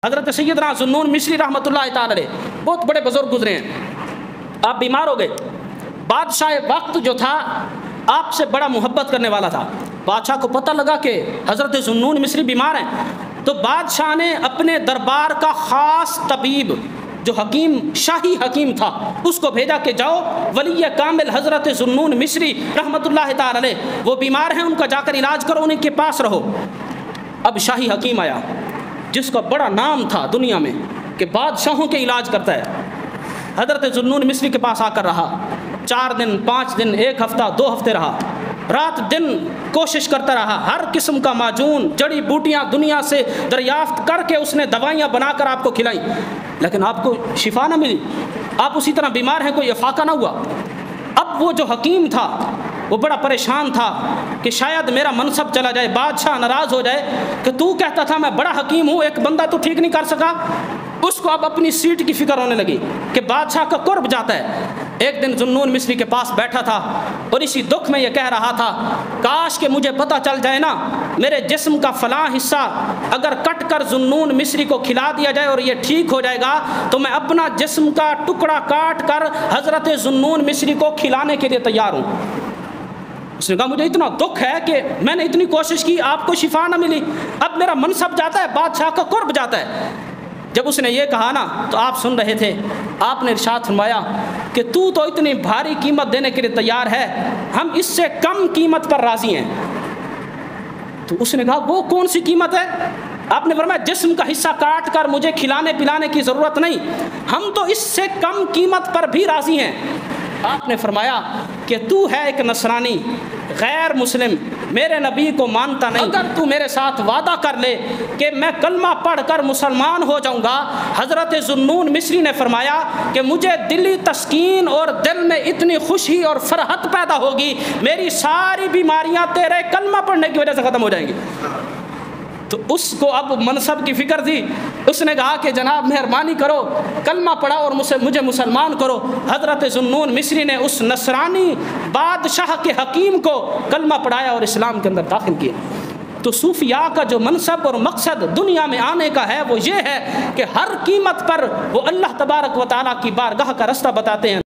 حضرت سیدنا ذوالنون مصری رحمتہ اللہ علیہ بہت بڑے بزرگ گزرے ہیں. آپ بیمار ہو گئے. بادشاہ وقت جو تھا آپ سے بڑا محبت کرنے والا تھا. بادشاہ کو پتہ لگا کہ حضرت ذوالنون مصری بیمار ہیں، تو بادشاہ نے اپنے دربار کا خاص طبیب جو حکیم، شاہی حکیم تھا، اس کو بھیجا کہ جاؤ ولی کامل حضرت ذوالنون مصری رحمۃ اللہ تعالی علیہ وہ بیمار ہیں، ان کا جا کر علاج کرو، انہیں کے پاس رہو. اب شاہی حکیم آیا جس کا بڑا نام تھا دنیا میں کہ بادشاہوں کے علاج کرتا ہے. حضرت ذوالنون مصری کے پاس آ کر رہا. 4 دن 5 دن 1 ہفتہ 2 ہفتے رہا. رات دن کوشش کرتا رہا، ہر قسم کا معجون، جڑی بوٹیاں دنیا سے دریافت کر کے اس نے دوائیاں بنا کر آپ کو کھلائیں، لیکن آپ کو شفا نہ ملی. آپ اسی طرح بیمار ہیں، کوئی افاقہ نہ ہوا. اب وہ جو حکیم تھا وہ بڑا پریشان تھا کہ شاید میرا منصب چلا جائے، بادشاہ ناراض ہو جائے کہ تو کہتا تھا میں بڑا حکیم ہوں، ایک بندہ تو ٹھیک نہیں کر سکا. اس کو اب اپنی سیٹ کی فکر ہونے لگی کہ بادشاہ کا قرب جاتا ہے. ایک دن ذوالنون مصری کے پاس بیٹھا تھا اور اسی دکھ میں یہ کہہ رہا تھا کاش کہ مجھے پتہ چل جائے نا، میرے جسم کا فلاں حصہ اگر کٹ کر ذوالنون مصری کو کھلا دیا جائے اور یہ ٹھیک ہو جائے گا تو میں اپنا جسم کا ٹکڑا کاٹ کر حضرت ذوالنون مصری کو کھلانے کے لیے تیار ہوں. اس نے کہا مجھے اتنا دکھ ہے کہ میں نے اتنی کوشش کی، آپ کو شفا نہ ملی، اب میرا منصب جاتا ہے، بادشاہ کا قرب جاتا ہے. جب اس نے یہ کہا نا تو آپ سن رہے تھے، آپ نے ارشاد فرمایا کہ تو اتنی بھاری قیمت دینے کے لیے تیار ہے، ہم اس سے کم قیمت پر راضی ہیں. تو اس نے کہا وہ کون سی قیمت ہے؟ آپ نے فرمایا جسم کا حصہ کاٹ کر مجھے کھلانے پلانے کی ضرورت نہیں، ہم تو اس سے کم قیمت پر بھی راضی ہیں. آپ نے فرمایا کہ تو ہے ایک نصرانی، غیر مسلم، میرے نبی کو مانتا نہیں، اگر تو میرے ساتھ وعدہ کر لے کہ میں کلمہ پڑھ کر مسلمان ہو جاؤں گا. حضرت ذوالنون مصری نے فرمایا کہ مجھے دلی تسکین اور دل میں اتنی خوشی اور فرحت پیدا ہوگی، میری ساری بیماریاں تیرے کلمہ پڑھنے کی وجہ سے ختم ہو جائیں گی. تو اس کو اب منصب کی فکر تھی. اس نے کہا کہ جناب مہربانی کرو، کلمہ پڑھا اور مجھے مسلمان کرو. حضرت ذوالنون مصری نے اس نصرانی بادشاہ کے حکیم کو کلمہ پڑھایا اور اسلام کے اندر داخل کیا. تو صوفیاء کا جو منصب اور مقصد دنیا میں آنے کا ہے وہ یہ ہے کہ ہر قیمت پر وہ اللہ تبارک و تعالیٰ کی بارگاہ کا رستہ بتاتے ہیں.